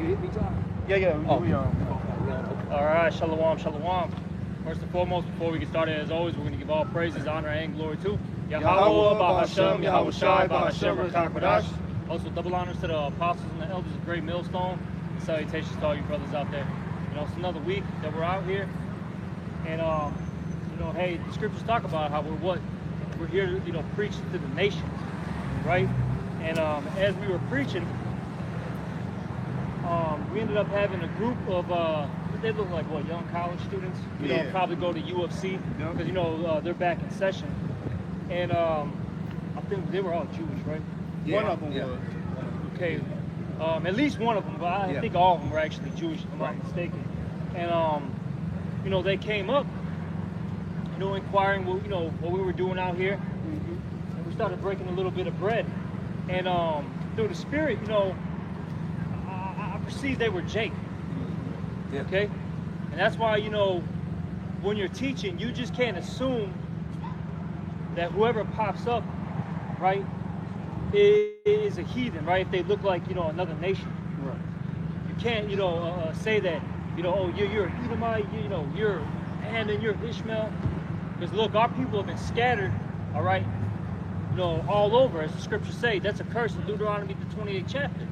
You hit me, John? Yeah. All right, shalom, shalom. First and foremost, before we get started, as always, we're going to give all praises, honor, and glory to Yahweh, Bahashem, Yahweh Shai, Bahashem, Rakakadash. Also, double honors to the apostles and the elders of Great Millstone. And salutations to all you brothers out there. You know, it's another week that we're out here. And, you know, hey, the scriptures talk about how we're here to, you know, preach to the nations, right? And as we were preaching, we ended up having a group of, they look like, what, young college students? You know, probably go to UFC, because, you know, they're back in session. And I think they were all Jewish, right? Yeah. One of them was. Okay. At least one of them, but I think all of them were actually Jewish, if I'm not mistaken. And, you know, they came up, you know, inquiring, you know, what we were doing out here. And we started breaking a little bit of bread. And through the Spirit, you know, I perceived they were Jake. Okay? And that's why, you know, when you're teaching, you just can't assume that whoever pops up, right, is a heathen, right? If they look like, you know, another nation. Right. You can't, you know, say that, you know, oh, you're an Edomite, you know, you're Ammon, you're Ishmael. Because look, our people have been scattered, all right, you know, all over, as the scriptures say. That's a curse in Deuteronomy, the 28th chapter,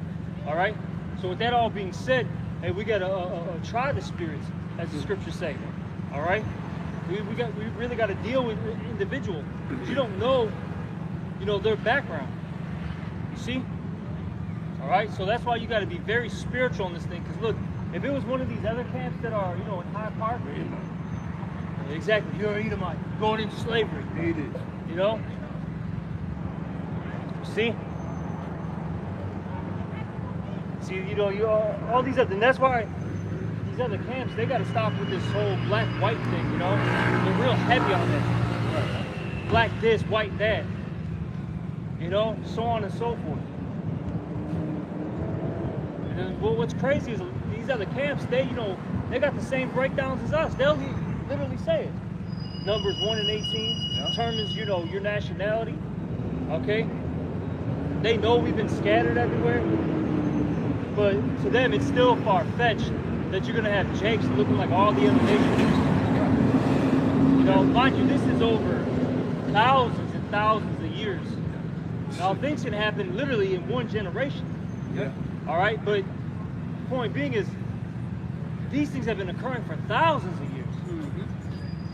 all right? So with that all being said, hey, we got to try the spirits, as the scriptures say, all right? We really got to deal with individuals, because you don't know, you know, their background. You see? All right? So that's why you got to be very spiritual in this thing, because look, if it was one of these other camps that are, you know, in Hyde Park, exactly, you're an Edomite, going into slavery. It is. You know? See? See, you know, all these other, and that's why these other camps, they got to stop with this whole black-white thing, you know? They're real heavy on that. Black this, white that. You know? So on and so forth. And then, well, what's crazy is these other camps, they, you know, they got the same breakdowns as us. They'll literally say it. Numbers 1 and 18 determines, you know, your nationality. Okay? They know we've been scattered everywhere. But to them, it's still far-fetched that you're going to have Jakes looking like all the other nations. You know, mind you, this is over thousands and thousands of years. Now, things can happen literally in one generation. Yeah. All right? But the point being is, these things have been occurring for thousands of years.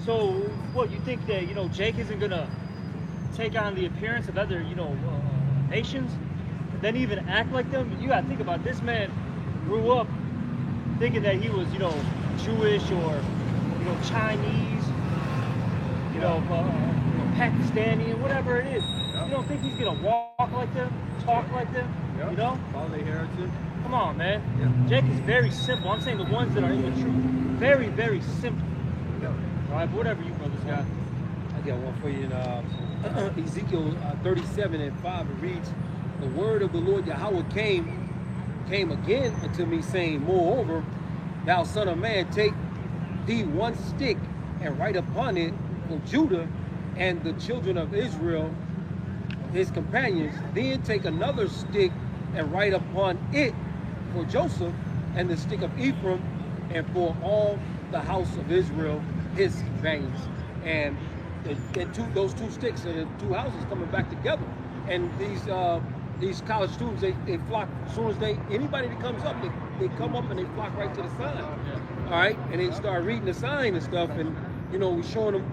So, what, you think that, you know, Jake isn't going to take on the appearance of other, you know, nations? Then even act like them? You gotta think about it. This man grew up thinking that he was, you know, Jewish or, you know, Chinese, you know, Pakistani, and whatever it is. You don't think he's gonna walk like them, talk like them, you know? Follow their heritage. Come on, man. Jake is very simple. I'm saying the ones that are in the truth. Very, very simple. All right, but whatever you brothers got. I got one for you in Ezekiel 37 and 5. It reads, "The word of the Lord Yahweh came again unto me, saying, Moreover, thou son of man, take thee one stick and write upon it for Judah and the children of Israel, his companions. Then take another stick and write upon it for Joseph and the stick of Ephraim, and for all the house of Israel, his companions." And those two sticks are the two houses coming back together. And these college students, they flock as soon as anybody that comes up, they come up and they flock right to the sign. All right, and they start reading the sign and stuff, and you know, we're showing them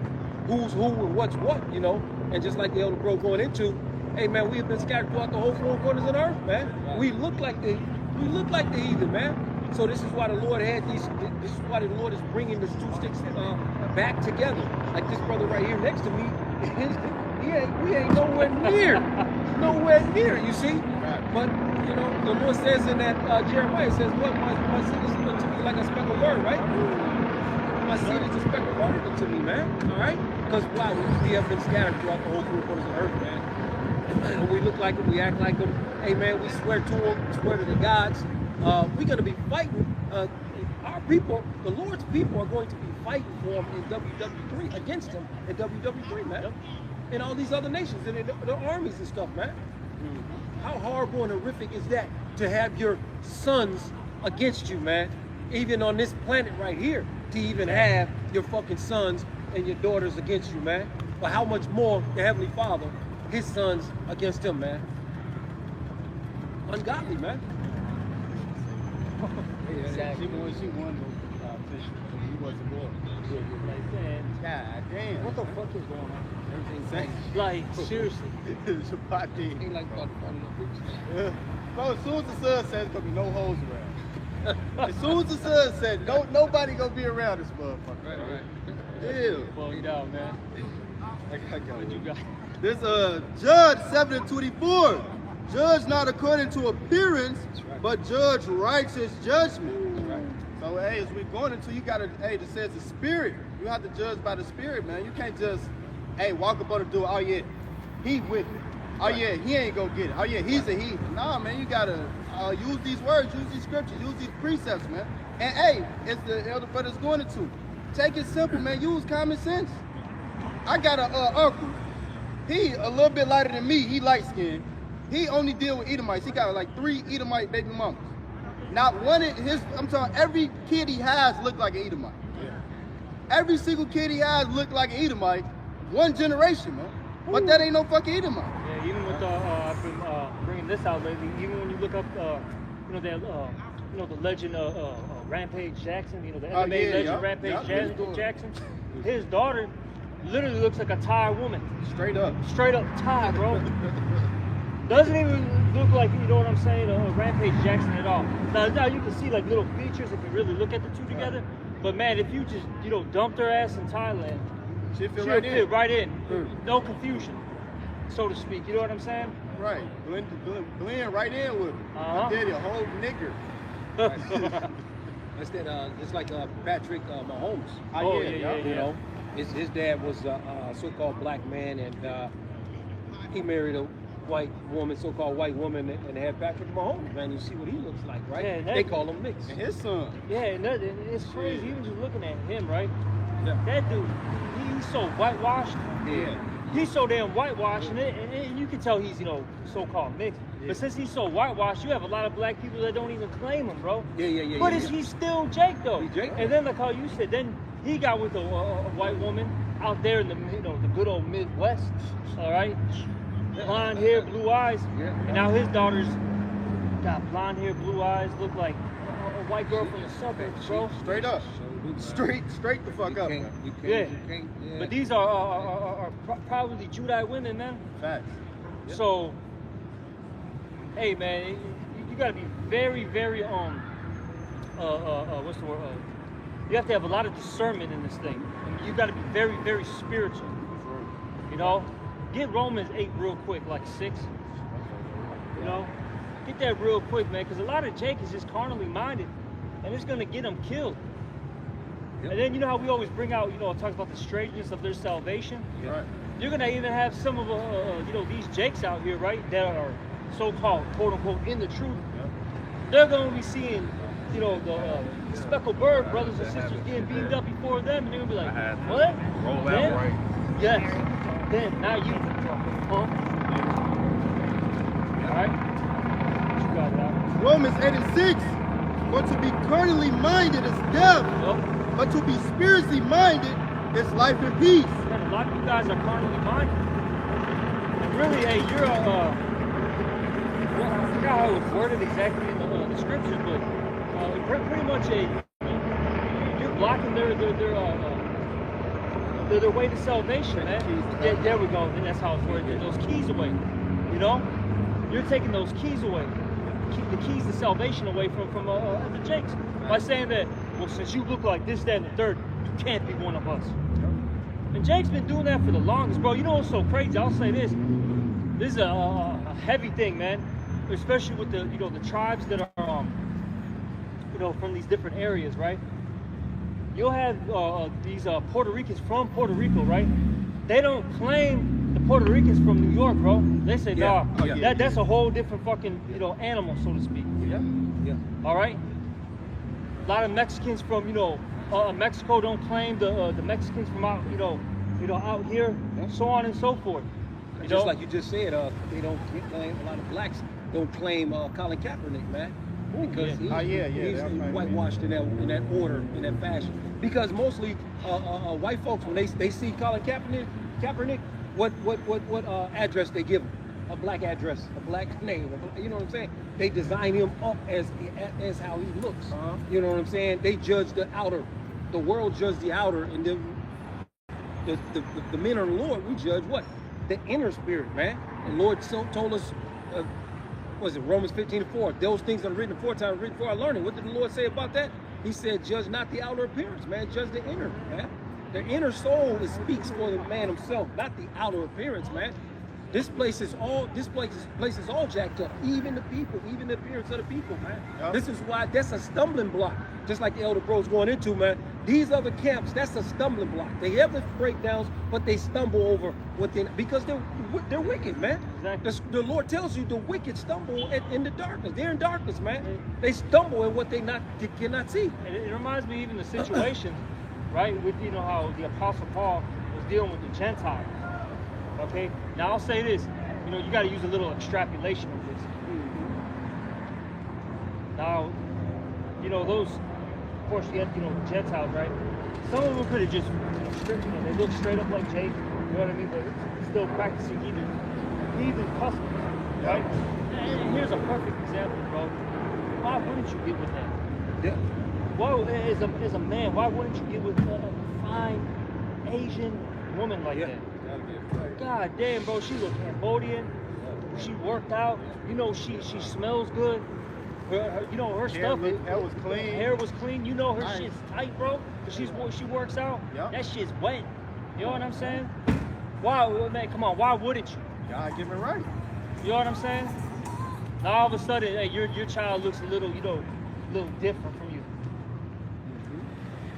who's who and what's what, you know. And just like the elder bro going into, hey man, we have been scattered throughout the whole four corners of the earth, man. We look like the heathen, man. So this is why the Lord had these. This is why the Lord is bringing these two sticks back together. Like this brother right here next to me, we ain't nowhere near. You see, but you know the Lord says in that Jeremiah says, "What my seed is unto me like a speck of word, right? My seed is a speck of word unto me, man. All right, because wow, we have been scattered throughout the whole four corners of the earth, man. When we look like them, we act like them. Hey man, we swear to them, swear to the gods. We're going to be fighting. Our people, the Lord's people, are going to be fighting for him in WW3, against him in WW3, man. And all these other nations and the armies and stuff, man. How horrible and horrific is that to have your sons against you, man. Even on this planet right here, to even have your fucking sons and your daughters against you, man. But how much more the Heavenly Father, his sons against him, man. Ungodly, man. Exactly. She won the official. He wasn't born. Like, man, God damn. what the fuck is going on? Everything's Same. Like, seriously. Shabbat Ain't day. like fucking funny little bitch. Bro, as soon as the sun says there's gonna be no hoes around. As soon as the sun said, nobody gonna be around this motherfucker. Right. Yeah. Bugged out, man. I got What you got? This Judge 7:24. Judge not according to appearance, right. but judge righteous judgment. Right. So hey, as we going into, you gotta, hey, it says the spirit. You have to judge by the spirit, man. You can't just, hey, walk up on the door. Oh yeah, he with me. Oh yeah, he ain't gonna get it. Oh yeah, he's a heathen. Nah, man, you gotta use these words, use these scriptures, use these precepts, man. And hey, it's the elder brother's going into. Take it simple, man. Use common sense. I got a uncle. He a little bit lighter than me. He light skinned. He only deal with Edomites. He got like 3 Edomite baby mamas. Not one of his, I'm talking, every kid he has look like an Edomite. Yeah. Every single kid he has look like an Edomite. One generation, man. But that ain't no fucking Edomite. Yeah, even with I've been bringing this out lately. Even when you look up, the legend Rampage Jackson. You know the MMA legend yeah. Rampage Jackson. His daughter literally looks like a Thai woman. Straight up. Straight up Thai, bro. Doesn't even look like, you know what I'm saying, Rampage Jackson at all. Now you can see like little features if you really look at the two together. But man, if you just, dumped her ass in Thailand, She'll fit she'll right fit in. right in. No confusion, so to speak. You know what I'm saying? Right. Blend right in with him. Uh-huh. Daddy, a whole nigger. That's that. Just like Patrick Mahomes. Oh, yeah. You know, his dad was a so-called black man, and he married a white woman, so-called white woman, and had Patrick Mahomes. Man, you see what he looks like, right? Yeah, they call him mixed. And his son. Yeah, and it's crazy. Even just looking at him, right? Yeah. That dude, he's so whitewashed. Yeah. He's so damn whitewashed, and you can tell he's, so-called mixed. Yeah. But since he's so whitewashed, you have a lot of black people that don't even claim him, bro. Yeah. But he's still Jake, though. He's Jake. And then, like how you said, then he got with a white woman out there in the, the good old Midwest, all right? Blonde hair, blue eyes. Yeah. And now his daughter's got blonde hair, blue eyes, look like a white girl from the suburbs, bro. Straight up. Straight the fuck up. You Yeah. can't, yeah. But these are probably Judite women, man. Facts. Yeah. So, hey, man, you gotta be very, very what's the word? You have to have a lot of discernment in this thing. You gotta be very, very spiritual. You know, get Romans 8 real quick, like 6. You know, get that real quick, man, because a lot of Jake is just carnally minded, and it's gonna get them killed. Yep. And then you know how we always bring out, it talks about the straightness of their salvation. Right. You're gonna even have some of these Jakes out here, right, that are so-called quote unquote in the truth. Yep. They're gonna be seeing, the speckled bird brothers and sisters getting beamed up before them, and they're gonna be like, what? Roll Then? out right. Yes. Then, not you. Huh? All right. What you got, Doc? Romans 8 and 6. For to be carnally minded is death, Yep. but to be spiritually minded is life and peace. Man, a lot of you guys are carnally minded. And really, hey, you're I forgot how it was worded exactly in the scriptures, but pretty much you're blocking their way to salvation, man. Yeah, there we go. And that's how it's worded. Those keys away. You're taking those keys away. The keys to salvation away from the Jakes by saying that, well, since you look like this, that, and the third, you can't be one of us. And Jake's been doing that for the longest, bro. You know what's so crazy? I'll say this. This is a heavy thing, man. Especially with the the tribes that are from these different areas, right? You'll have these Puerto Ricans from Puerto Rico, right? They don't claim the Puerto Ricans from New York, bro. They say, nah, that's a whole different fucking animal, so to speak. Yeah. All right. A lot of Mexicans from Mexico don't claim the Mexicans from out out here, so on and so forth. Just like you just said, they don't claim, a lot of blacks don't claim Colin Kaepernick, man. because yeah. he's, That's he's right. whitewashed in that order, in that fashion. Because mostly white folks, when they see Colin Kaepernick, what address they give him? A black address, a black name. You know what I'm saying? They design him up as how he looks. You know what I'm saying? They judge the outer. The world judge the outer, and then the men of the Lord, we judge what? The inner spirit, man. The Lord told us, was it Romans 15:4? Those things that are written aforetime are written for our learning. What did the Lord say about that? He said, judge not the outer appearance, man. Judge the inner, man. The inner soul speaks for the man himself, not the outer appearance, man. This place is all jacked up. Even the people, even the appearance of the people, man. Yep. This is why that's a stumbling block. Just like the elder bro's going into, man. These other camps, that's a stumbling block. They have the breakdowns, but they stumble over because they're wicked, man. Exactly. The Lord tells you the wicked stumble in the darkness. They're in darkness, man. They stumble in what they cannot see. And it reminds me even the situations, right? With how the Apostle Paul was dealing with the Gentiles. Okay, now I'll say this, you got to use a little extrapolation of this. Now, those, of course, you have, the Gentiles, right? Some of them could have just, they look straight up like Jake, you know what I mean? But still practicing heathen customs, right? And here's a perfect example, bro. Why wouldn't you get with that? Yeah. Why, as a man, why wouldn't you get with a fine Asian woman like that? God damn, bro, she looked Cambodian. She worked out. She smells good. Her stuff. Hair was clean. Hair was clean. Her shit's tight, bro. She works out. Yep. That shit's wet. You know what I'm saying? Why, man? Come on. Why wouldn't you? God, get me right. You know what I'm saying? Now all of a sudden, hey, your child looks a little, little different from you.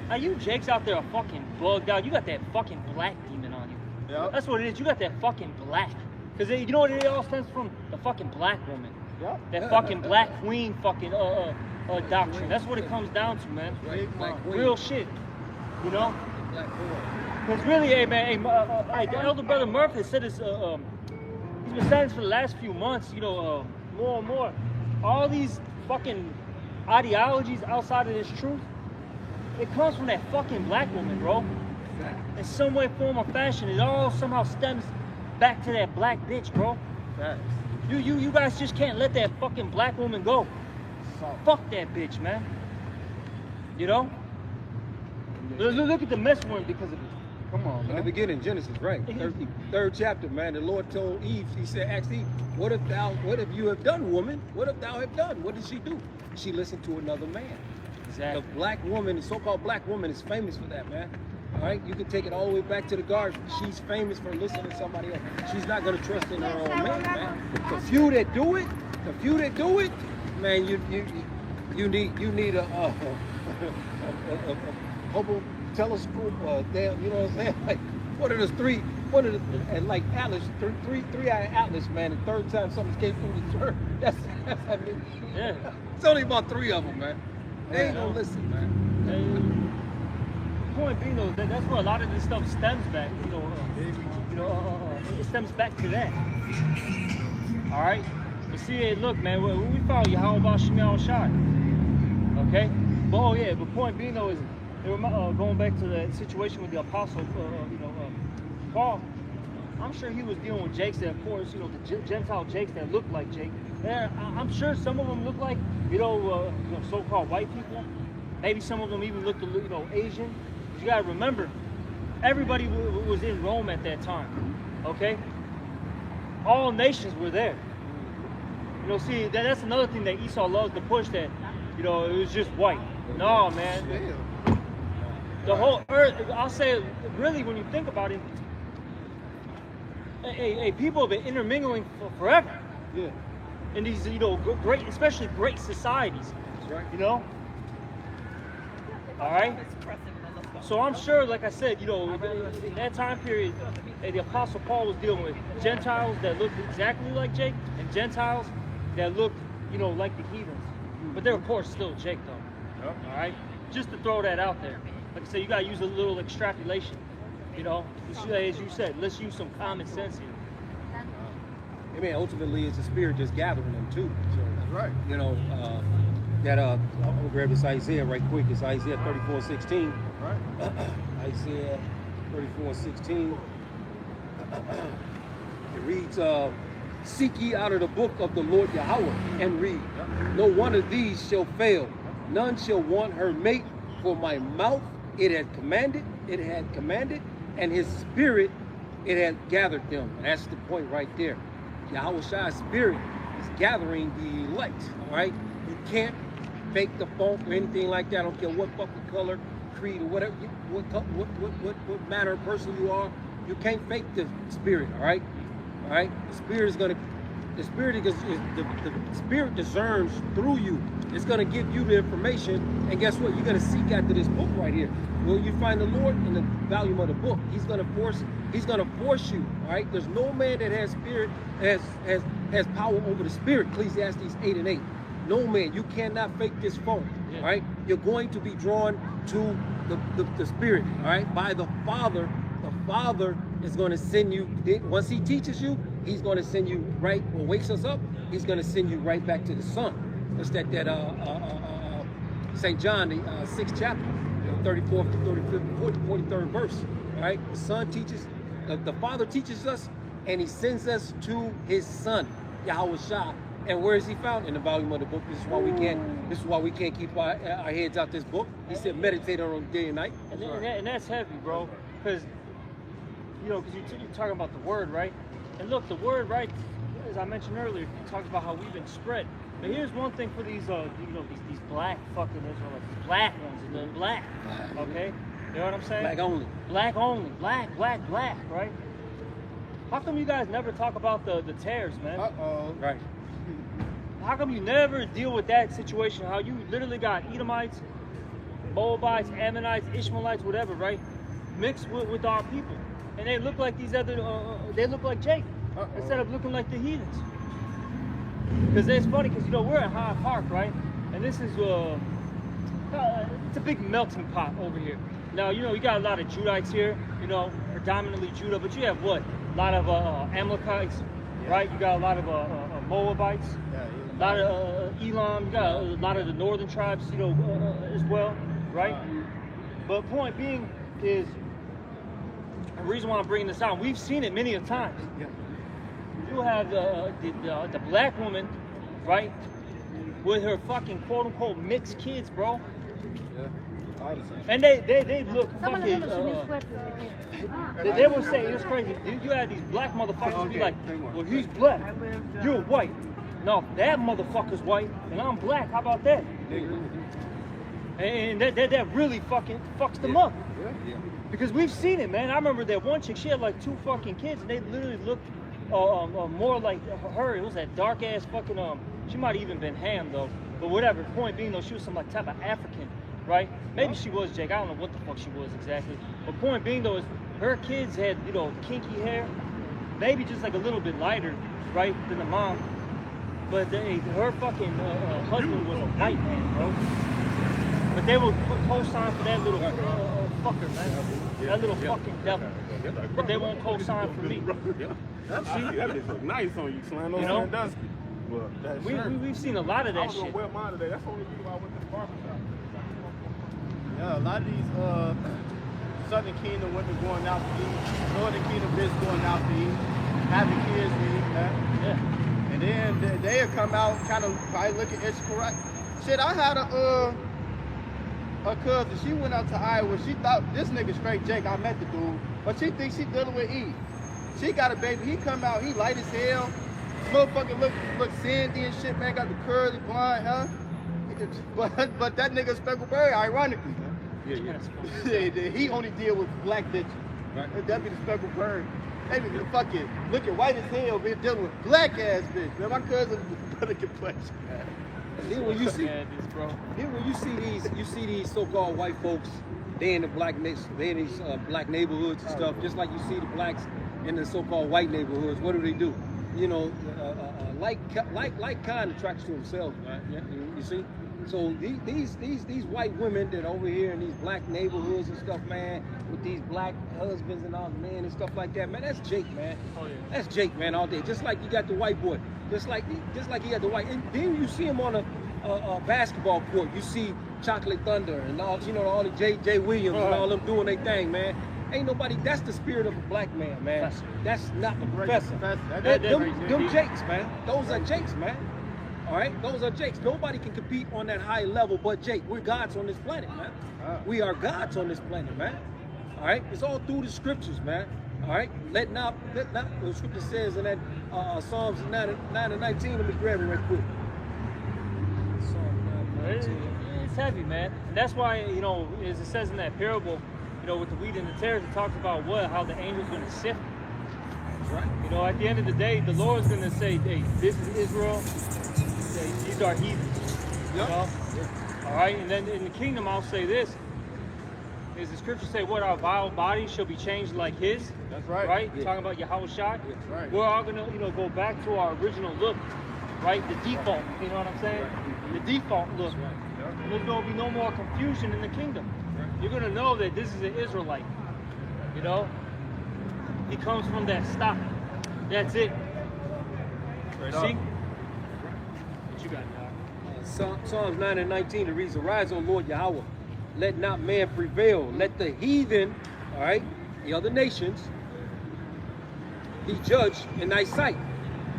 Now you Jake's out there fucking bugged out. You got that fucking black demon on you. Yep. That's what it is. You got that fucking black. Because you know what it all stems from? The fucking black woman. Yep. That fucking black queen fucking doctrine. That's what it comes down to, man. Black queen. Real shit. Black boy. Because really, hey man, the elder brother Murphy said this. He's been saying this for the last few months. More and more. All these fucking ideologies outside of this truth, it comes from that fucking black woman, bro. In some way, form, or fashion, it all somehow stems back to that black bitch, bro. Facts. You guys just can't let that fucking black woman go. Fuck that bitch, man. Look at the mess we're in because of it. Come on, man. In the beginning, Genesis, right? Third chapter, man. The Lord told Eve, he said, ask Eve, what if you have done, woman? What if thou have done? What did she do? She listened to another man. Exactly. The black woman, the so-called black woman is famous for that, man. All right, you can take it all the way back to the garden. She's famous for listening to somebody else. She's not gonna trust in her own man. The few that do it, man, you need a Hubble telescope, damn, you know what I'm saying? Like and like Atlas, three-eye Atlas, man. The third time something came through the third. That's I mean, Yeah. It's only about 3 of them, man. They ain't gonna listen, man. Point being though, that's where a lot of this stuff stems back. It stems back to that. All right. But see, look, man, we follow you. How about Shemel Shai? Okay. But point being though is going back to the situation with the apostle, Paul. I'm sure he was dealing with Jakes that, of course, the Gentile Jakes that look like Jake. And I'm sure some of them look like, so-called white people. Maybe some of them even looked, Asian. You gotta remember, everybody was in Rome at that time. Okay, all nations were there. See, that's another thing that Esau loves to push. That, it was just white. No, man. The whole earth. I'll say, really, when you think about it, people have been intermingling forever. Yeah. In these, great, especially great societies. That's right. All right. So I'm sure, like I said, in that time period, the Apostle Paul was dealing with Gentiles that looked exactly like Jake and Gentiles that looked, like the heathens. But they're, of course, still Jake, though. Yep. All right? Just to throw that out there. Like I said, you got to use a little extrapolation. As you said, let's use some common sense here. I mean, ultimately, it's the spirit just gathering them, too. So, That's right. that I'm gonna grab this Isaiah right quick. It's Isaiah 34:16. Right. Isaiah 34:16. It reads, "Seek ye out of the book of the Lord Yahweh and read. No one of these shall fail. None shall want her mate. For my mouth it had commanded, and his spirit it had gathered them." And that's the point right there. Yahweh Shai's spirit is gathering the elect. All right, you can't fake the funk or anything like that. I don't care what fucking color, creed, or whatever, what manner of person you are. You can't fake the spirit. All right. The spirit is gonna. The spirit discerns through you. It's gonna give you the information, and guess what? You're gonna seek after this book right here. Will you find the Lord in the volume of the book? He's gonna force you. All right. There's no man that has spirit has power over the spirit. Ecclesiastes 8:8. No man. You cannot fake this phone. Yeah. All right. You're going to be drawn to the spirit. All right. By the Father. The Father is going to send you, once he teaches you, he's going to send you right, or wakes us up, he's going to send you right back to the Son. What's that St. John, the 6th chapter, 34th to 35th, 43rd verse, right? The Son teaches, the Father teaches us, and he sends us to his Son, Yahweh Shai. And where is he found? In the volume of the book. This is why we can't keep our heads out this book. He said meditate on it day and night. And that's heavy, bro, because you're talking about the word, right? And look, the word, right, as I mentioned earlier, it talks about how we've been spread. But here's one thing for these, these black fucking Israelites, these black ones, they're black, okay? You know what I'm saying? Black only. Black only. Black, right? How come you guys never talk about the tares, man? Right. How come you never deal with that situation? How you literally got Edomites, Moabites, Ammonites, Ishmaelites, whatever, right? Mixed with our people. And they look like these other, they look like Jake, instead of looking like the heathens. Because it's funny, because we're at Hyde Park, right? And this is, it's a big melting pot over here. Now, you got a lot of Judites here, predominantly Judah, but you have what? A lot of Amalekites, right? You got a lot of Moabites, a lot of Elam, you got a lot of the northern tribes, as well, right? But point being is, the reason why I'm bringing this out, we've seen it many a times. Yeah. You have the black woman, right, with her fucking quote unquote mixed kids, bro. Yeah. And they look fucking. They will say it's crazy. You have these black motherfuckers be like, well, he's black, you're white. No, that motherfucker's white and I'm black. How about that? And that really fucking fucks them up. Yeah. Because we've seen it, man. I remember that one chick, she had like 2 fucking kids, and they literally looked more like her. It was that dark ass fucking, she might have even been ham though. But whatever, point being though, she was some like type of African, right? Maybe she was Jake, I don't know what the fuck she was exactly. But point being though is her kids had, kinky hair, maybe just like a little bit lighter, right, than the mom. But her fucking husband was a white man, bro. But they will co-sign for that little fucker, man. That little fucking devil. But they won't co-sign for me. That just look nice on you, Slam. We've seen a lot of that shit. I was gonna wear mine today. That's the only reason why I went to the barbershop. Yeah, a lot of these Southern Kingdom women going out to eat, Northern Kingdom bitches going out to eat, having kids to eat, man. Yeah. And then they'll come out kind of probably looking extra correct. Shit, I had a cousin, she went out to Iowa. She thought this nigga straight Jake. I met the dude, but she thinks she dealing with E. She got a baby. He come out, he light as hell. Motherfucker look sandy and shit, man. Got the curly blonde hair. But that nigga Speckled Berry, ironically, man. He only deal with black bitches. Right. That be the Speckled Berry. They be fucking looking white as hell, be dealing with black ass bitch. Man, my cousin better complexion, man. Then when you see these so-called white folks, they in the black neighborhoods and stuff, just like you see the blacks in the so-called white neighborhoods. What do? Like kind attracts to themselves, right? You see. So these white women that are over here in these black neighborhoods and stuff, man, with these black husbands and all men and stuff like that, man, that's Jake, man. Oh, yeah. That's Jake, man, all day. Just like you got the white boy, just like you got the white, and then you see him on a basketball court, you see Chocolate Thunder and all, all the J. Williams and all them doing their thing, man. Ain't nobody. That's the spirit of a black man, man. Professor. That's not the professor. That- Them Jakes, man. Those are Jakes, man. All right, those are Jakes. Nobody can compete on that high level but Jake. We're gods on this planet, man. We are gods on this planet, man. All right, it's all through the scriptures, man. All right, let not. The scripture says in that Psalms 9 and 19. Let me grab it right quick. Psalm 9 and 19. It's heavy, man. And that's why, as it says in that parable, with the wheat and the tares, it talks about how the angel's going to sift. That's right. At the end of the day, the Lord's going to say, hey, this is Israel. These are heathens. Yep. All right, and then in the kingdom, I'll say this. Is the scripture say, what our vile bodies shall be changed like his? That's right. Right? Yeah. Talking about Yahweh Shai. That's right. We're all going to, go back to our original look. Right? The default. You know what I'm saying? Right. The default look. That's right. And there's going to be no more confusion in the kingdom. You're going to know that this is an Israelite. He comes from that stock. That's it. See? What you got, Doc? Psalms 9 and 19, it reads, arise, O Lord Yahweh, let not man prevail. Let the heathen, all right, the other nations, be judged in thy sight.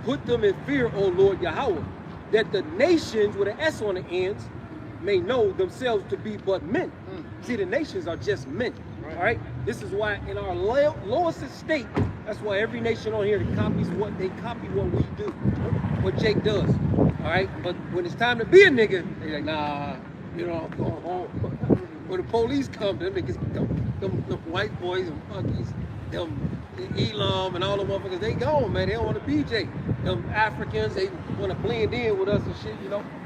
Put them in fear, O Lord Yahweh, that the nations with an S on the ends may know themselves to be but men. See, the nations are just men. All right. This is why in our lowest estate, that's why every nation on here copies what we do, what Jake does. All right. But when it's time to be a nigga, they like, nah, I'm going home. When the police come, them niggas, them white boys and monkeys, them Elam and all them motherfuckers, they gone, man. They don't want to be Jake. Them Africans, they want to blend in with us and shit,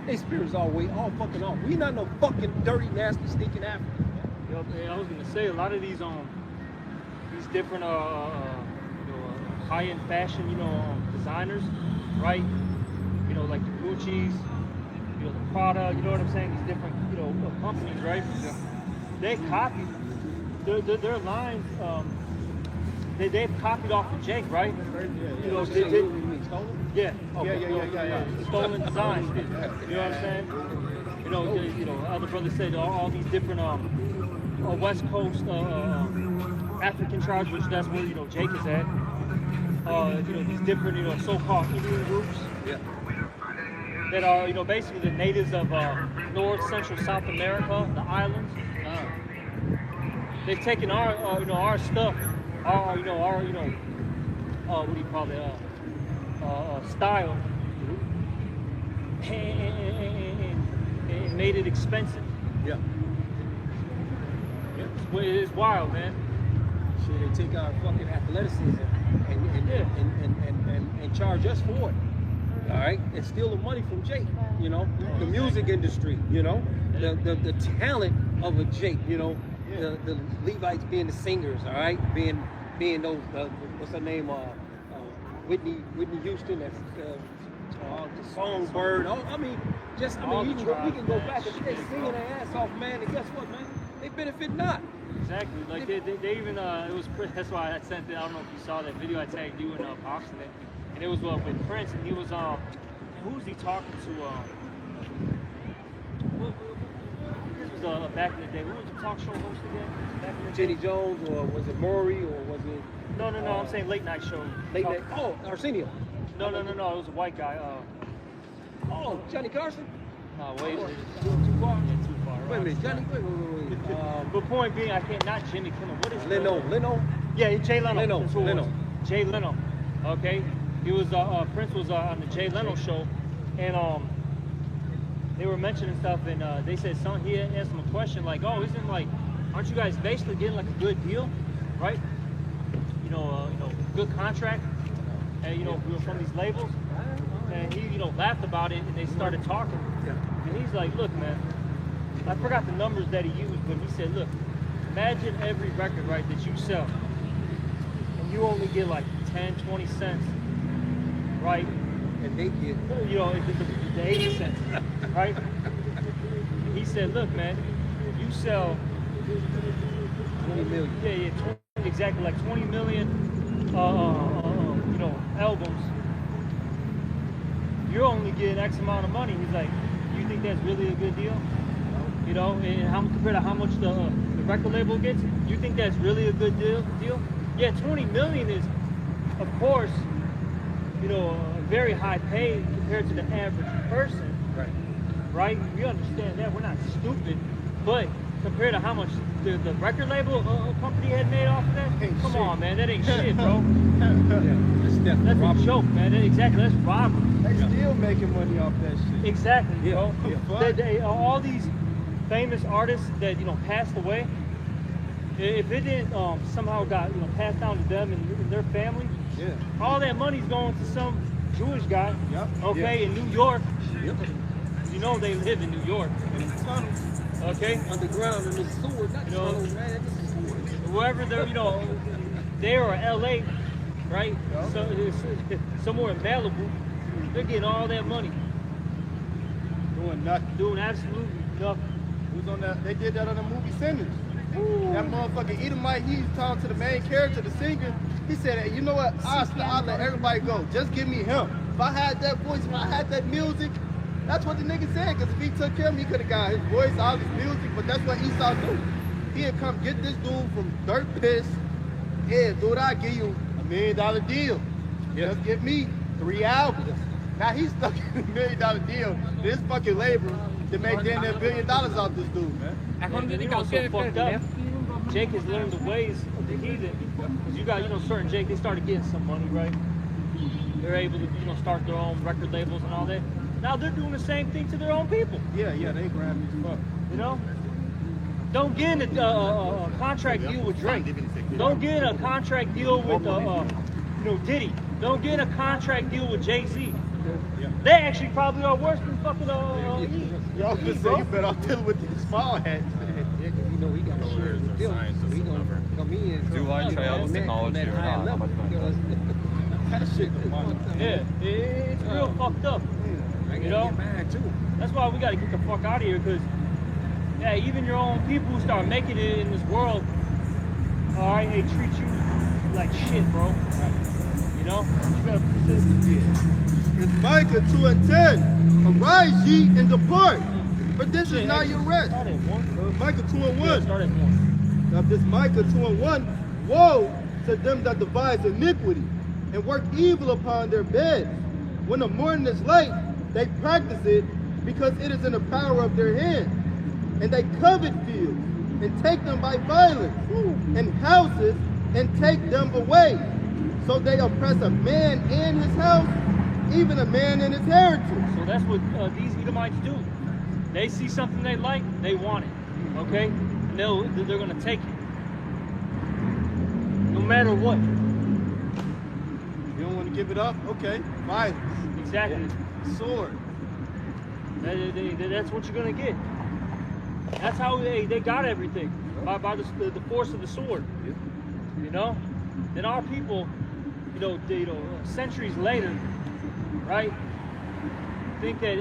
They spirits all fucking off. We not no fucking dirty, nasty, stinking Africans. I was gonna say a lot of these different high-end fashion designers, right? Like the Gucci's, the Prada, you know what I'm saying? These different companies, right? Yeah. They copy their lines. They've copied off of Jake, right? Yeah. Stolen designs. You know what I'm saying? Other brothers said all these different West Coast African tribes, which that's where Jake is at. These different so-called Indian groups that are basically the natives of North, Central, South America, the islands. They've taken our stuff, our what do you call it, style, and made it expensive. Yeah. It's wild, man. Shit, they take our fucking athleticism and charge us for it. All right, and steal the money from Jake. The music industry. The talent of a Jake. The Levites being the singers. All right, being those what's her name? Whitney Houston. That's the Songbird. We can go back and they're singing their ass off, man. And guess what, man? They benefit not. Exactly. Like they even that's why I sent it. I don't know if you saw that video I tagged you in boxing it, and it was with Prince, and he was who was he talking to? This was back in the day. Who was the talk show host again? Back in the Jenny day? Jones, or was it Maury, or was it? No. I'm saying late night show. Late night. Oh, Arsenio. No. It was a white guy. Johnny Carson. No, wait. Too far. Yeah, too far. Wait a minute, Johnny. Wait. But point being, I can't not Jimmy Kimmel. What is Leno. Yeah, Jay Leno. Leno. Jay Leno. Okay, he was Prince was on the Jay Leno show, and they were mentioning stuff, and they said he asked him a question like, "Oh, aren't you guys basically getting like a good deal, right? Good contract, and from these labels." And he laughed about it, and they started talking. Yeah. And he's like, "Look, man, I forgot the numbers that he used, but he said, look, imagine every record, right, that you sell, and you only get like 10, 20 cents, right? And they get, the 80 cents, right?" He said, "Look, man, you sell 20 million. Yeah, exactly, like 20 million, albums. You're only getting X amount of money." He's like, "You think think that's really a good deal? You know, and how compared to how much the record label gets, you think that's really a good deal? Yeah, 20 million is, of course, you know, a very high pay compared to the average person. Right. Right? We understand that. We're not stupid, but compared to how much the record label company had made off of that, come on, man, that ain't shit, bro. Yeah, That's a joke, man. Exactly, that's robbery. They still making money off that shit. Exactly, bro. Yeah. All these famous artists that passed away, if it didn't somehow got passed down to them and their family, Yeah. all that money's going to some Jewish guy, Yep. okay, in New York. Yep. You know they live in New York, In the tunnels. okay? Underground in the sewer, not You know, tunnels, man. This is sewer. Wherever they're, there or LA, right? So it's somewhere in Malibu, they're getting all that money, Doing nothing. doing absolutely nothing. Who's on that? They did that on the movie Sinners. That motherfucking Edomite, he's talking to the main character, the singer. He said, hey, you know what? I'll let everybody go. Just give me him. If I had that voice, if I had that music, that's what the nigga said. Because if he took care of him, he could have got his voice, all his music. But that's what Esau do. He'd come get this dude from Dirt Piss. Yeah, dude, I'll give you $1 million deal. Yeah. Just give me 3 albums. Now he's stuck in $1 million deal. This fucking labor to make damn near $1 billion off this dude, man. And you know what's so fucked up? Jake has learned the ways of the heathen. Because you got, certain Jake, they started getting some money, right? They're able to, start their own record labels and all that. Now they're doing the same thing to their own people. Yeah, they grab me as fuck. You know? Don't get in a contract deal with Drake. Don't get a contract deal with, Diddy. Don't get a contract deal with Jay-Z. Yeah. They actually probably are worse than fucking Y'all just say you better off dealing with these small heads. Yeah, because he know he got to share the deal. So he gonna come in. Do I try this technology or not? How much That shit come on. Yeah, it's real fucked up. I You gotta know? get mine too. That's why we gotta get the fuck out of here, because yeah, even your own people who start making it in this world, all right, they treat you like shit, bro. You know? You gotta persist. It's Micah 2:10. Arise ye and depart, for this is not your rest. Start at 1. Micah 2:1. Yeah, start at 1. Now this Micah 2:1. Woe to them that devise iniquity and work evil upon their beds. When the morning is light, they practice it because it is in the power of their hand. And they covet fields and take them by violence, and houses and take them away. So they oppress a man and his house, even a man and his heritage. So that's what these Edomites do. They see something they like, they want it. Okay? And they're gonna take it. No matter what. You don't want to give it up? Okay. Violence. Exactly. Sword. That's what you're gonna get. That's how they got everything, by the force of the sword. You know. Then our people, centuries later, right? Think that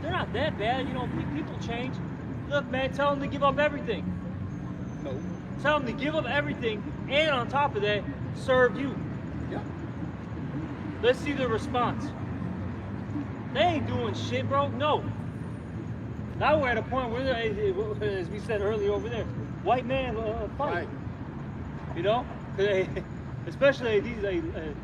they're not that bad. People change. Look, man, tell them to give up everything. No. Tell them to give up everything, and on top of that, serve you. Yeah. Let's see the response. They ain't doing shit, bro. No. Now we're at a point where, as we said earlier over there, white man fight. Right. You know, especially these, the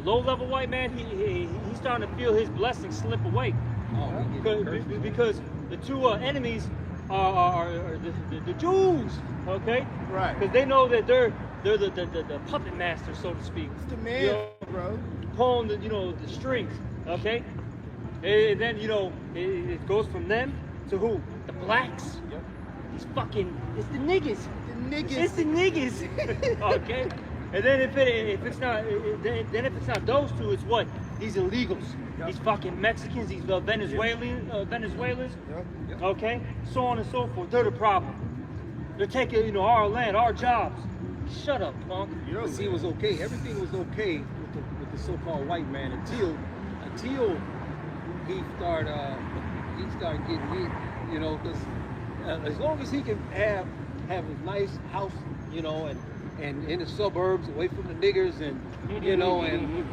low-level white man. He's starting to feel his blessings slip away. Oh, we get cursed. Because the two enemies are the Jews. Okay. Right. Because they know that they're the puppet master, so to speak. It's the man, bro. Pulling the strings, okay? And then it goes from them to who? The blacks. Yep. It's the niggas. The niggas. It's the niggas. Okay. And then if it's not those two, it's what? These illegals. Yep. These fucking Mexicans. These Venezuelans. Yep. Okay. So on and so forth. They're the problem. They're taking our land, our jobs. Shut up, punk. But see, it was okay. Everything was okay with the so-called white man until he started getting hit. Because as long as he can have a nice house, and in the suburbs, away from the niggers, and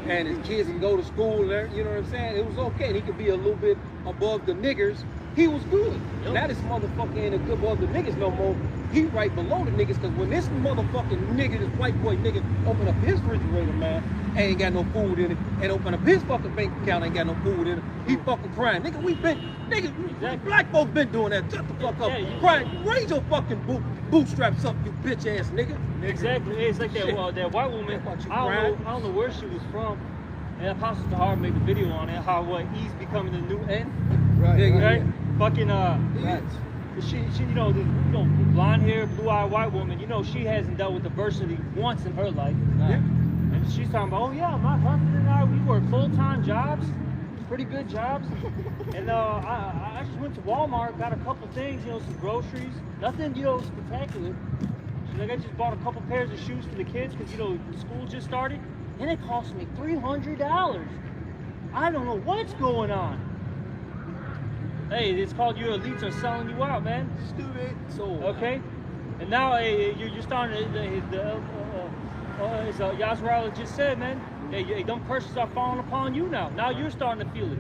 and his kids can go to school, and you know what I'm saying. It was okay. And he could be a little bit above the niggers, he was good. Now this motherfucker ain't a good above the niggas no more. He right below the niggas, cause when this motherfucking nigga, this white boy nigga, open up his refrigerator, man, ain't got no food in it, and open up his fucking bank account, ain't got no food in it, he fucking crying. Nigga, black folks been doing that. Shut the fuck up. Crying, raise your fucking bootstraps up, you bitch ass nigga. Exactly. It's like that white woman. I don't know where she was from. And Apostle Tahar made a video on it, how E's becoming the new N. Right. Fucking she blonde hair, blue eyed white woman. You know, she hasn't dealt with adversity once in her life. And she's talking about, oh yeah, my husband and I, we work full-time jobs, pretty good jobs. And I just went to Walmart, got a couple things, some groceries, nothing, spectacular. She's like, I just bought a couple pairs of shoes for the kids because school just started, and it cost me $300. I don't know what's going on. Hey, it's called your elites are selling you out, man. Stupid. So okay, and now you're starting to. As Yasrala just said, man, them curses are falling upon you now. Now you're starting to feel it.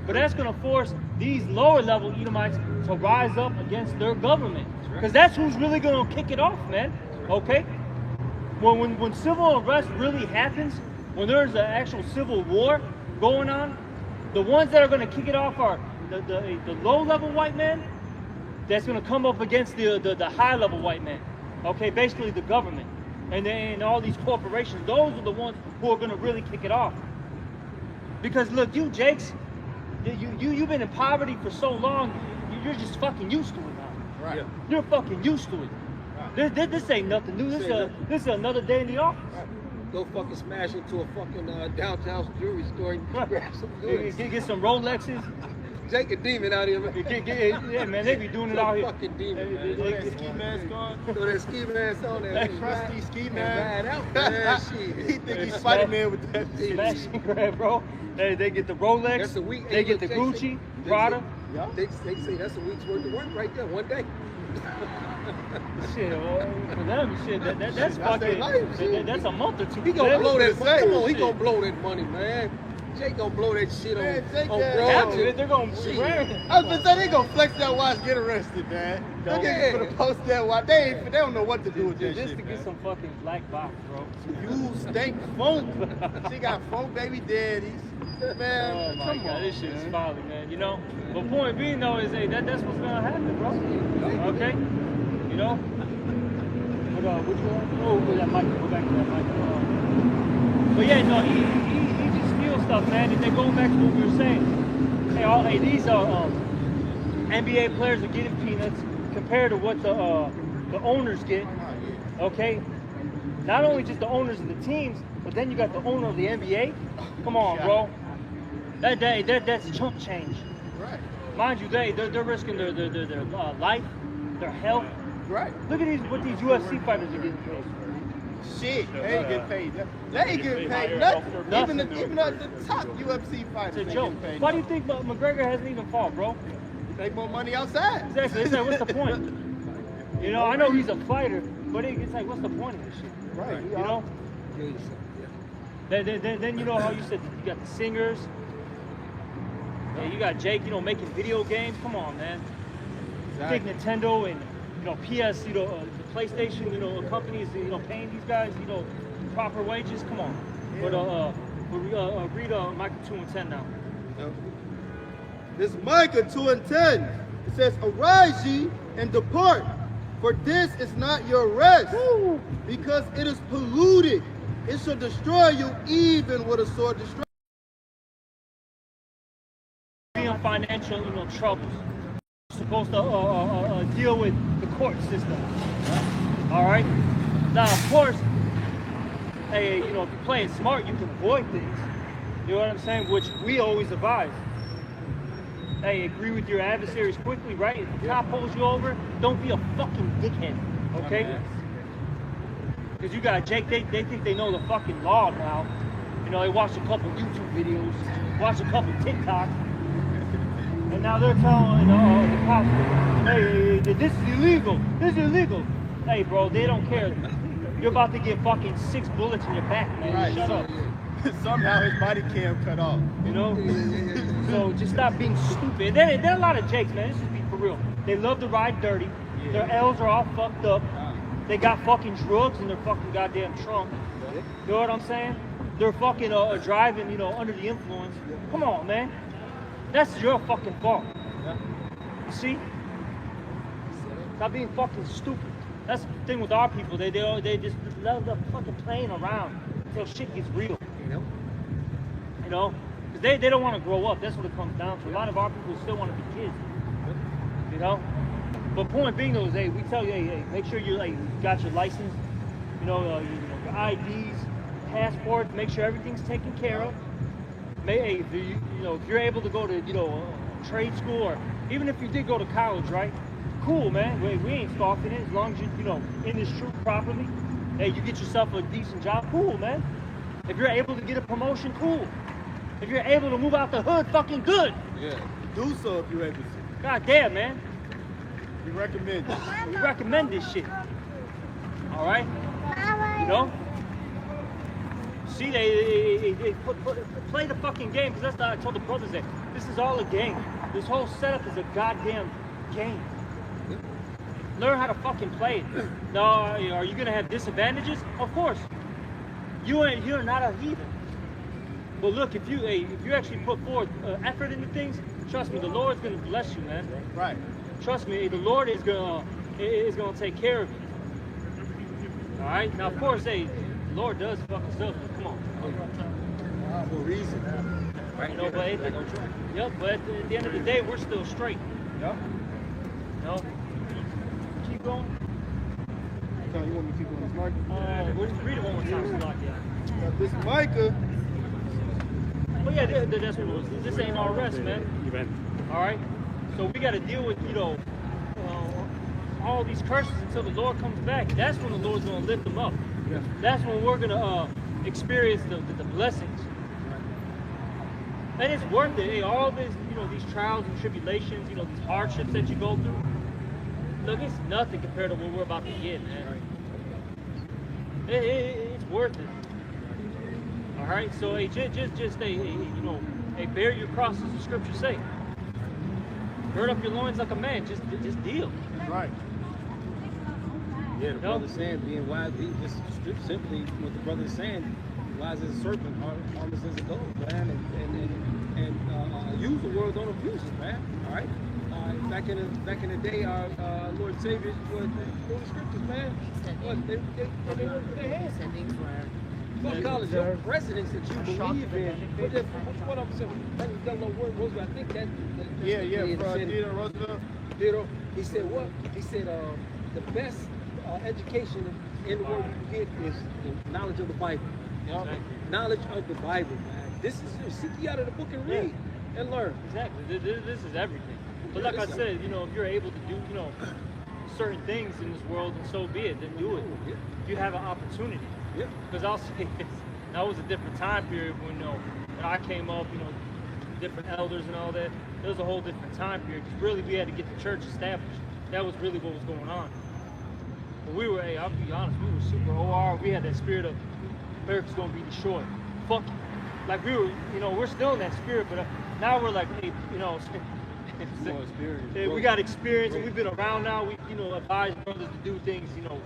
But that's going to force these lower level Edomites to rise up against their government. Because that's who's really going to kick it off, man. Okay? When civil unrest really happens, when there's an actual civil war going on, the ones that are going to kick it off are the low level white man that's going to come up against the high level white man. Okay? Basically the government. And all these corporations, those are the ones who are going to really kick it off. Because look, you Jakes, you've been in poverty for so long, you're just fucking used to it now. Right. Yeah. You're fucking used to it. Right. This ain't nothing new. This is another day in the office. Right. Go fucking smash into a fucking downtown jewelry store and grab some goods. Get some Rolexes. Jake a demon out here, man. Yeah, man, they be doing it out here. Fucking demon, man. Throw that ski mask on. Throw that ski mask on there. That crusty ski mask. Ride out, man. Shit. He think he's Spider-Man with that shit. Smash and grab, bro. They get the Rolex. That's a week. They get the Gucci, Prada. They say that's a week's worth of work right there, one day. Shit, for them, shit, that's fucking. That's a month or two. He gonna blow that money. Come on, he gonna blow that money, man. Jake gonna blow that shit on broad. They're gonna I was gonna say they gonna flex that watch, get arrested, man. They're gonna post that watch. They don't know what to do with that shit. Just to get some fucking black box, bro. You stink funk. She got funk baby daddies. Man, oh my come God, on, this shit's man. folly, man. But point being though is that's what's gonna happen, bro. Okay? But would you go that mic? Go back to that mic. But yeah, no, he just steals stuff, man. And then going back to what we were saying, hey, these NBA players are getting peanuts compared to what the owners get. Okay, not only just the owners of the teams, but then you got the owner of the NBA. Come on, bro. That's chump change. Right. Mind you, they're risking their life, their health. Right. Look at what these UFC fighters are getting paid. Shit, they ain't getting paid. They ain't getting paid nothing. Even the top UFC fighters. It's a joke. Why do you think McGregor hasn't even fought, bro? Make more money outside. Exactly. It's like, what's the point? I know he's a fighter, but it's like, what's the point of this shit? Right. Then you know how you said you got the singers. Yeah, you got Jake, making video games. Come on, man. Exactly. Big Nintendo and PS, the PlayStation, companies, paying these guys, proper wages. Come on. Yeah. But read Micah 2:10 now. This is Micah 2:10. It says, "Arise ye and depart, for this is not your rest, because it is polluted. It shall destroy you even with a sword destroy." Being financial, troubles. Supposed to deal with the court system. All right. Now, of course, hey, if you're playing smart, you can avoid things. You know what I'm saying? Which we always advise. Hey, agree with your adversaries quickly, right? If the cop pulls you over, don't be a fucking dickhead, okay? Because you got Jake, they think they know the fucking law now. They watch a couple YouTube videos, watch a couple TikToks. And now they're telling the cops, hey, this is illegal. This is illegal. Hey, bro, they don't care. You're about to get fucking 6 bullets in your back, man. Right. Shut up. Somehow his body cam cut off. You know? So just stop being stupid. There are a lot of jakes, man. Let's just be for real. They love to ride dirty. Their L's are all fucked up. They got fucking drugs in their fucking goddamn trunk. You know what I'm saying? They're fucking driving, you know, under the influence. Come on, man. That's your fucking fault. You see? Stop being fucking stupid. That's the thing with our people. They just love the fucking playing around until shit gets real. You know? Because they don't want to grow up. That's what it comes down to. A lot of our people still want to be kids. You know? But point being though is, hey, we tell you, hey, make sure you got your license, you know, your IDs, passports, make sure everything's taken care of. Hey, if you're able to go to, you know, trade school, or even if you did go to college, right? Cool, man. We ain't scoffing it as long as you know, in this truth properly. Hey, you get yourself a decent job, cool, man. If you're able to get a promotion, cool. If you're able to move out the hood, fucking good. Yeah. Do so if you're able to. God damn, man. We recommend it. We recommend this shit. All right? You know? See, they play the fucking game, because that's what I told the brothers that this is all a game. This whole setup is a goddamn game. Learn how to fucking play it. Now, are you gonna have disadvantages? Of course. You're not a heathen. But look, if you actually put forth effort into things, trust me, the Lord's gonna bless you, man. Right. Trust me, the Lord is gonna take care of you. All right. Now, of course, hey, the Lord does fuck us up. Come on. For a reason. Right. You know, but at the end of the day, we're still straight. Yep. You know. Keep going. So you want me to keep going this Micah? We'll read it one more time. So Got this Micah. But yeah, that's what it was. This ain't our rest, man. All right. So we got to deal with, you know, all these curses until the Lord comes back. That's when the Lord's going to lift them up. Yeah. That's when we're going to experience the blessings. And it's worth it. Hey, all this, you know, these trials and tribulations, you know, these hardships that you go through. Look, it's nothing compared to what we're about to get, man. It's worth it. All right. So hey, just hey, you know, hey, bear your cross, as the scriptures say. Gird up your loins like a man. Just deal. Right. Yeah, the brother's saying being wise, just simply what the brother's saying, wise as a serpent, harmless as a dove, man, and use the word, don't abuse it, man. All right. Back in the day, our Lord and Savior was the scriptures, man. What they were with their hands. What college, your presidents that you believe in? What I'm saying, that little word was, I think that. Yeah, Theodore Roosevelt. Theodore, he said what? He said the best education in the world you can get is the knowledge of the Bible. Exactly. Knowledge of the Bible, man. This is seek ye out of the book and read and learn. Exactly. This is everything. But like I said, you know, if you're able to do, you know, certain things in this world, and so be it, then do it. Yeah. You have an opportunity. Yeah. Because I'll say this, that was a different time period when, you know, when I came up, you know, different elders and all that. It was a whole different time period. Because really, we had to get the church established. That was really what was going on. But we were, hey, I'll be honest, we were super OR. We had that spirit of America's going to be destroyed. Fuck it. Like we were, you know, we're still in that spirit, but now we're like, hey, you know, More experience. hey, we got experience and we've been around now. We, you know, advise brothers to do things, you know,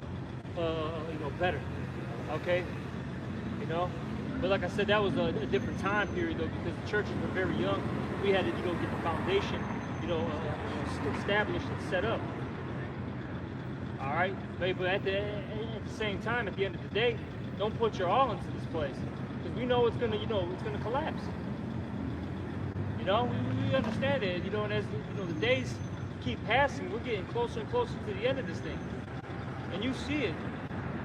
better. Okay? You know? But like I said, that was a different time period though, because the churches were very young. We had to, you know, get the foundation, you know, established and set up. All right? But at the same time, at the end of the day, don't put your all into this place. Because we know it's gonna, you know, it's gonna collapse. You know, we understand it, you know, and as you know, the days keep passing, we're getting closer and closer to the end of this thing. And you see it.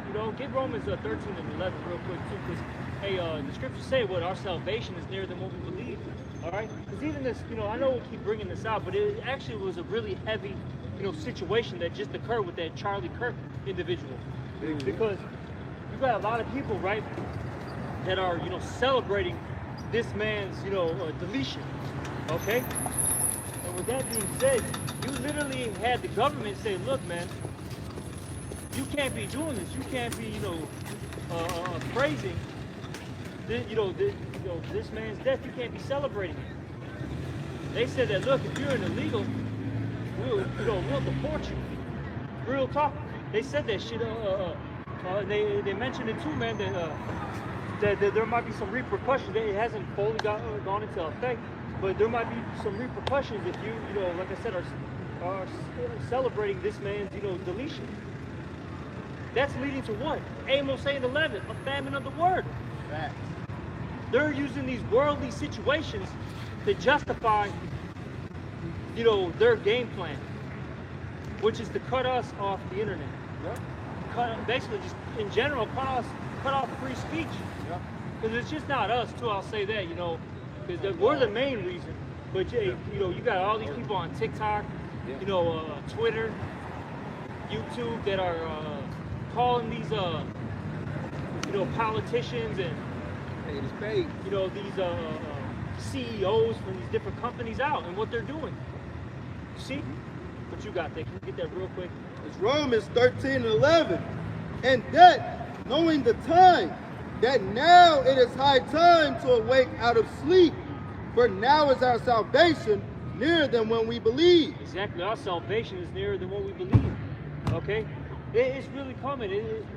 You know, get Romans 13 and 11 real quick too, because hey, the scriptures say what our salvation is nearer than what we believe. All right, because even this, you know, I know we keep bringing this out, but it actually was a really heavy, you know, situation that just occurred with that Charlie Kirk individual. Because you've got a lot of people, right, that are, you know, celebrating this man's, you know, deletion. Okay? And with that being said, you literally had the government say, look, man, you can't be doing this. You can't be, you know, praising this man's death, you can't be celebrating it. They said that, look, if you're an illegal, we'll deport you. Real talk. They said that shit. They mentioned it too, man. That there might be some repercussions. It hasn't fully gone into effect, but there might be some repercussions if you like I said, are celebrating this man's, deletion. That's leading to what? Amos 8:11, a famine of the word. Facts. They're using these worldly situations to justify, their game plan, which is to cut us off the internet. Basically, just in general, cut off free speech. Because it's just not us, too. I'll say that, because we're the main reason. But you got all these people on TikTok, Twitter, YouTube that are calling these, politicians and these CEOs from these different companies out and what they're doing. See what you got there? Can you get that real quick? It's Romans 13:11. And that, knowing the time, that now it is high time to awake out of sleep. For now is our salvation nearer than when we believe. Exactly. Our salvation is nearer than what we believe. Okay? It's really coming.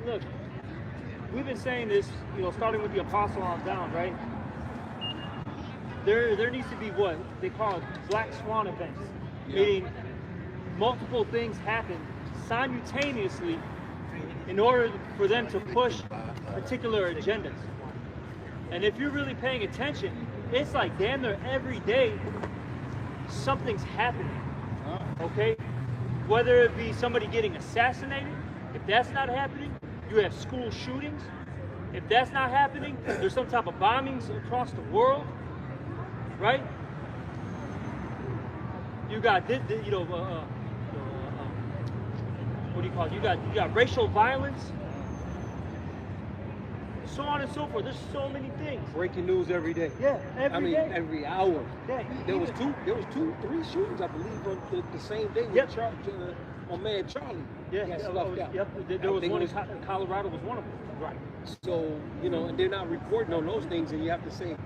Look, we've been saying this, starting with the apostle on down, right? There needs to be what they call black swan events. Meaning multiple things happen simultaneously in order for them to push particular agendas. And if you're really paying attention, it's like damn near every day something's happening. Okay? Whether it be somebody getting assassinated, if that's not happening, you have school shootings. If that's not happening, there's some type of bombings across the world, right? You got what do you call it? You got racial violence, so on and so forth. There's so many things. Breaking news every day. Yeah, every day. Every hour. Yeah, There was 3 shootings, I believe, on the same day with my man Charlie. Yeah, got snuffed out. Yep. There was one in Colorado was one of them. Right. So, and they're not reporting on those things, and you have to say,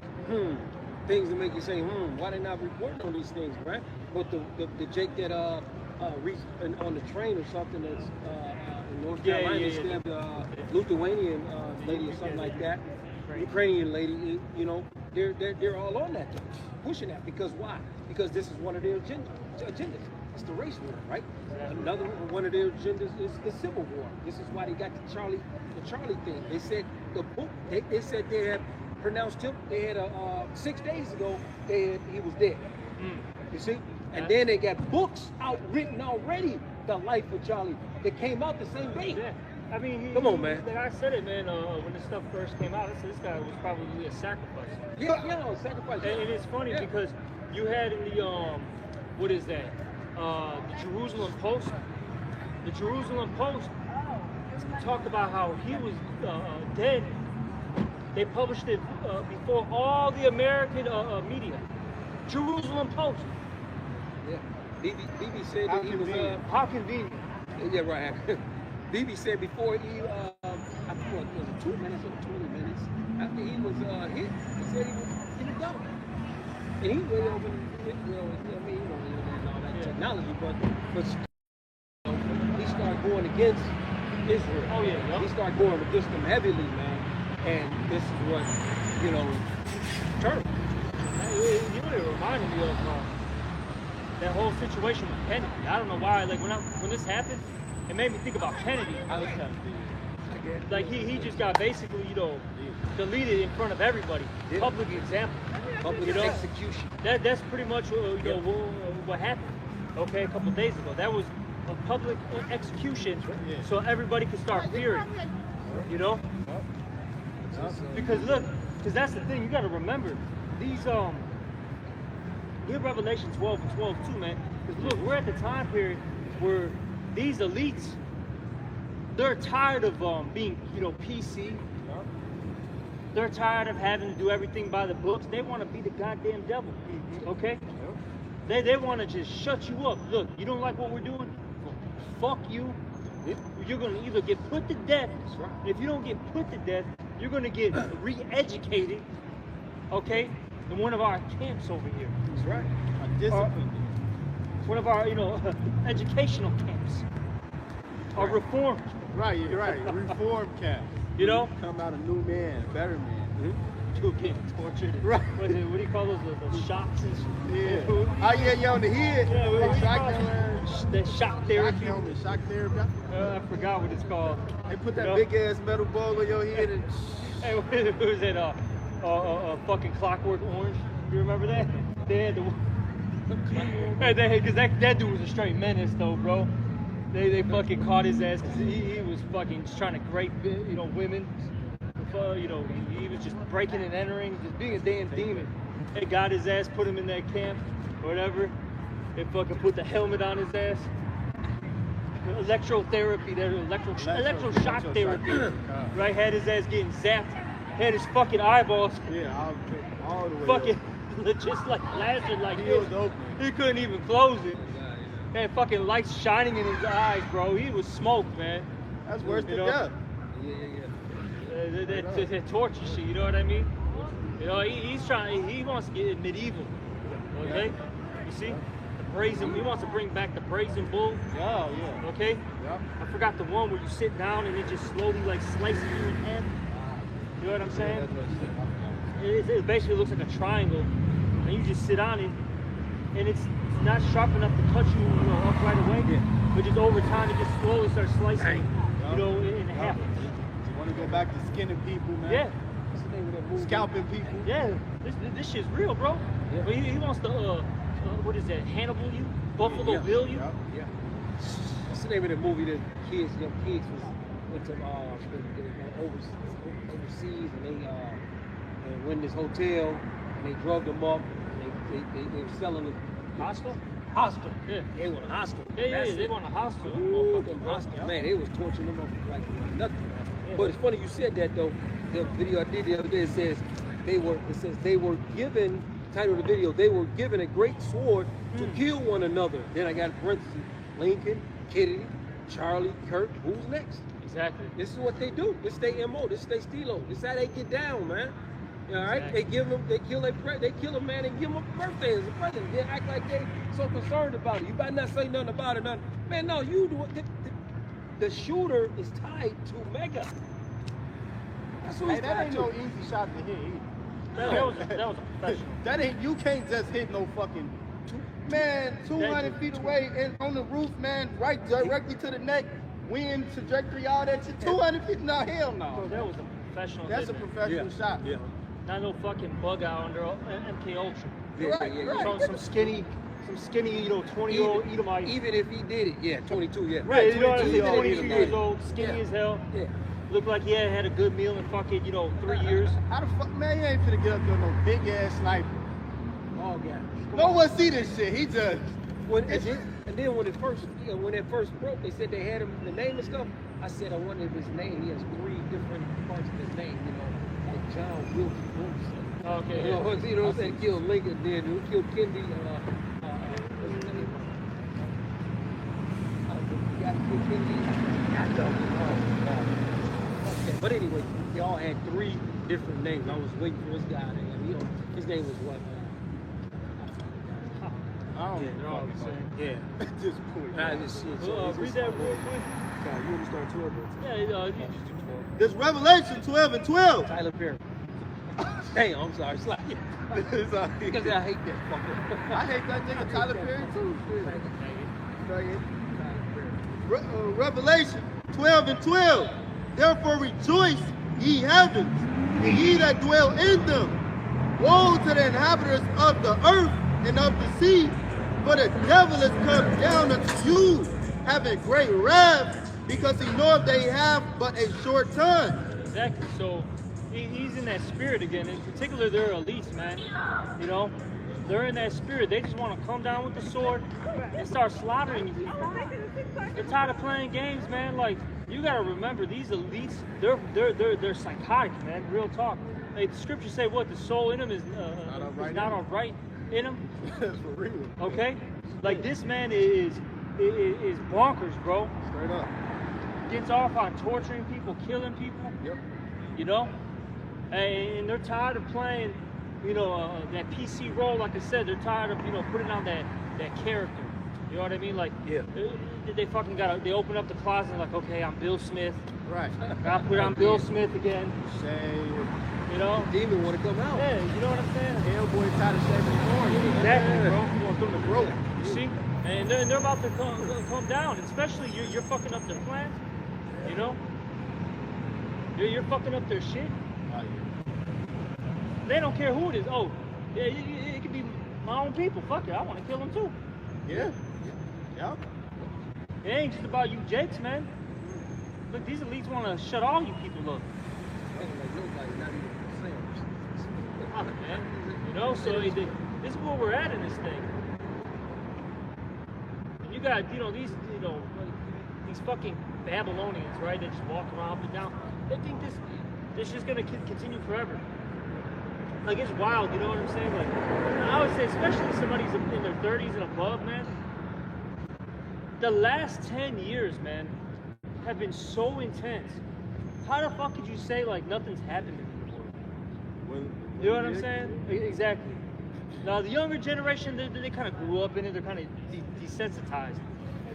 things that make you say, why they not reporting on these things, right? But the Jake that on the train or something that's in North Carolina, they stabbed a Lithuanian lady or something like that, Ukrainian lady, they're all on that, pushing that. Because why? Because this is one of their agendas. It's the race war, right? Another one of their agendas is the civil war. This is why they got the Charlie thing. They said the book. They said they had pronounced him. They had 6 days ago. He was dead. You see, and then they got books out written already. The life of Charlie that came out the same day. Yeah. I mean, come on, man. Like I said it, man. When this stuff first came out, I said this guy was probably a sacrifice. Yeah, sacrifice. And it's funny because you had in the what is that? The Jerusalem Post. The Jerusalem Post talked about how he was dead. They published it before all the American media. Jerusalem Post. Yeah. BB said that he was. How convenient. Yeah, right. BB said before he, I think was it 2 minutes or 20 minutes after he was hit, he said he was in the dump. And he way over, all that technology, but he started going against Israel. Oh yeah. He started going against them heavily, man. And this is what, turned. You know, it reminded me of that whole situation with Kennedy. I don't know why. Like when this happened, it made me think about Kennedy. Like he just got basically, deleted in front of everybody. Yeah. Public example. Public execution. That's pretty much what happened. Okay, a couple of days ago. That was a public execution, so everybody could start fearing. Because that's the thing. You got to remember these Give Revelation 12 and 12 too, man. Because look, we're at the time period where these elites, they're tired of being, PC. They're tired of having to do everything by the books. They want to be the goddamn devil. Okay? They want to just shut you up. Look, you don't like what we're doing? Fuck you. You're going to either get put to death. If you don't get put to death, you're gonna get re-educated, okay, in one of our camps over here. That's right. Discipline. One of our, educational camps. Or reform. Right, you're right. Reform camp. You know? Come out a new man, a better man. Who get tortured. Right. What do you call those? The shots and Yeah. you know? Oh yeah, on the head. Yeah, what do you shock call it? The shock therapy. Shock therapy. I forgot what it's called. They put that big ass metal ball on your head and. Hey, what was it? Fucking Clockwork Orange. You remember that? They had the. Because that dude was a straight menace, though, bro. They fucking caught his ass because he was fucking just trying to rape, women. He was just breaking and entering, just being a damn demon. They got his ass, put him in that camp, or whatever. They fucking put the helmet on his ass. Electrotherapy, electroshock therapy, right? Had his ass getting zapped. Had his fucking eyeballs. Yeah, all the way. Fucking just like blasted like He this. was open. He couldn't even close it. Had fucking lights shining in his eyes, bro. He was smoked, man. That's worse than know? death. That torture shit, you know what I mean? He wants to get medieval. Okay? You see? The brazen, he wants to bring back the brazen bull. Yeah, yeah. Okay? Yeah. I forgot the one where you sit down and it just slowly like slices you in half. You know what I'm saying? It basically looks like a triangle, and you just sit on it, and it's not sharp enough to cut you, up right away. But just over time, it just slowly starts slicing, in half. You want to go back to skinning people, man? Yeah. What's the name of that movie? Scalping people. Yeah. This shit's real, bro. Yeah. But he wants to, what is that? Hannibal you? Buffalo Bill you? Yeah. What's the name of that movie that young kids went to overseas and they went to this hotel and they drugged them up and they were selling it. Hostel? Hostel. Yeah. They went to hospital. Yeah, they want a hospital. Motherfucking hospital. Man, they was torturing them up like nothing. Yeah. But it's funny you said that though. The video I did the other day says they were given, title of the video, they were given a great sword to kill one another. Then I got parentheses, Lincoln, Kennedy, Charlie, Kirk, who's next? Exactly. This is what they do. This they MO. This they stilo. This how they get down, man. All right. Exactly. They kill a man and give him a birthday as a present. They act like they so concerned about it. You better not say nothing about it. Nothing. Man, no, you do it. The shooter is tied to Mega. That's what he's That tied ain't to. no easy shot to hit either. That was a professional. That ain't, you can't just hit no fucking, man, 200 feet away and on the roof, man, right directly to the neck, wind, trajectory, all that shit. 200 feet, no, hell Bro, no. that was a professional. That's a hit, man. professional shot. Yeah. Not no fucking bug out under MK Ultra. Right. Some skinny, 20-year-old Edomite. Even if he did it, yeah, 22, yeah. Right, you know what I'm 22, saying? 22 yeah. years old, skinny as hell. Yeah. Looked like he had a good meal in fucking, 3 years. How the fuck, man, you ain't finna get up there no big ass sniper. All guys. No one see this shit. He just, And then when it first broke, they said they had him the name and stuff. I said, I wonder if his name. He has 3 different parts of his name. Like John Wilkes. Okay. You know what I'm saying? Killed Lincoln, then who killed Kennedy? What's his name? Got killed Kennedy. I don't know. Okay. But anyway, they all had 3 different names. I was waiting for this guy. His name was what? I don't Yeah, they're all the same. Yeah. at this point. Read that real quick. You want to start 12 minutes? Yeah, you just do 12. This Revelation 12 and 12. Tyler Perry. Damn, I'm sorry. Slap. It's all- Because I hate that fucker. I hate that nigga Tyler Perry too. Revelation 12 and 12. Therefore rejoice, ye heavens, and ye that dwell in them. Woe to the inhabitants of the earth and of the sea, for the devil is come down unto you, having great wrath, because he knoweth they have but a short time. Exactly. So he's in that spirit again. In particular, they're elites, man. They're in that spirit. They just want to come down with the sword and start slaughtering people. They're tired of playing games, man. Like, you gotta remember, these elites, they're psychotic, man. Real talk. Like, the scriptures say what? The soul in them is not upright in them. That's for real. Okay? Like, this man is bonkers, bro. Straight up. Gets off on torturing people, killing people. Yep. And they're tired of playing, that PC role. Like I said, they're tired of, putting on that character. You know what I mean? Like, Yeah. They fucking they open up the closet and like, okay, I'm Bill Smith. Right. I put on Bill Smith again. Shave. You know? The demon want to come out. Yeah, you know what I'm saying? Hellboy tired of shaving his horns. Exactly, bro. You want them to grow. You see? And they're about to come down. Especially you're fucking up their plans. You know? You're fucking up their shit. Oh, yeah. They don't care who it is. Oh, it could be my own people. Fuck it, I want to kill them too. Yeah. Yeah. It ain't just about you jakes, man. Look, these elites want to shut all you people up. Like nobody, not even themselves. Fuck, man. You know, so this is where we're at in this thing. And you got, these fucking Babylonians, right? They just walk around up and down. They think this is gonna continue forever. Like, it's wild, you know what I'm saying? Like, I would say, especially somebody's in their 30s and above, man. The last 10 years, man, have been so intense. How the fuck could you say, like, nothing's happened anymore? You know what I'm saying? Exactly. Now, the younger generation, they kind of grew up in it. They're kind of desensitized.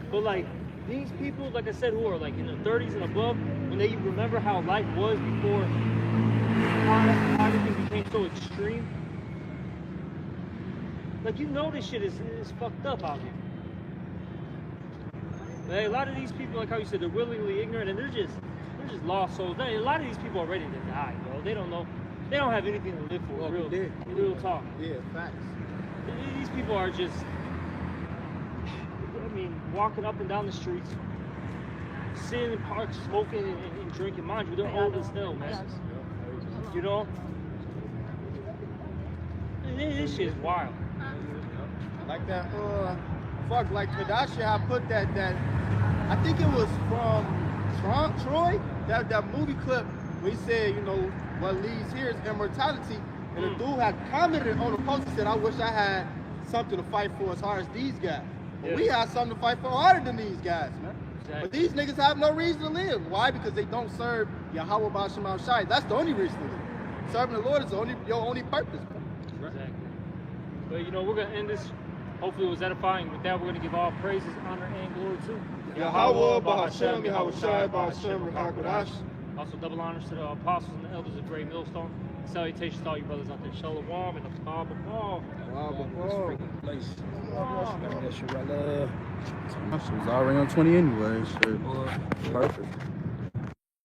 But, like, these people, like I said, who are, like, in their 30s and above, when they remember how life was before how everything became so extreme, like, this shit is fucked up out here. Like, a lot of these people, like how you said, they're willingly ignorant, and they're just lost souls. A lot of these people are ready to die, bro. They don't know. They don't have anything to live for. Real talk. Yeah, facts. These people are just, walking up and down the streets, sitting in parks, smoking and drinking. Mind you, they're old as hell, man. You know? This shit is wild. Like that, like Tadashi had put that, I think it was from Troy, that movie clip where he said, what leads here is immortality. And the dude had commented on the post and said, I wish I had something to fight for as hard as these guys. But we have something to fight for harder than these guys, man. Exactly. But these niggas have no reason to live. Why? Because they don't serve Yahweh B'Shem Al Shai. That's the only reason to live. Serving the Lord is your only purpose, man. Exactly. But we're gonna end this. Hopefully it was edifying. With that, we're gonna give all praises, honor, and glory to Yahweh B'Shem, Yahweh Shai, B'Shem, Ruach. Also, double honors to the apostles and the elders of Great Millstone. Salutations to all you brothers out there. Shalom and the Bible. Place. She was already on 20 anyway. Shit. Perfect.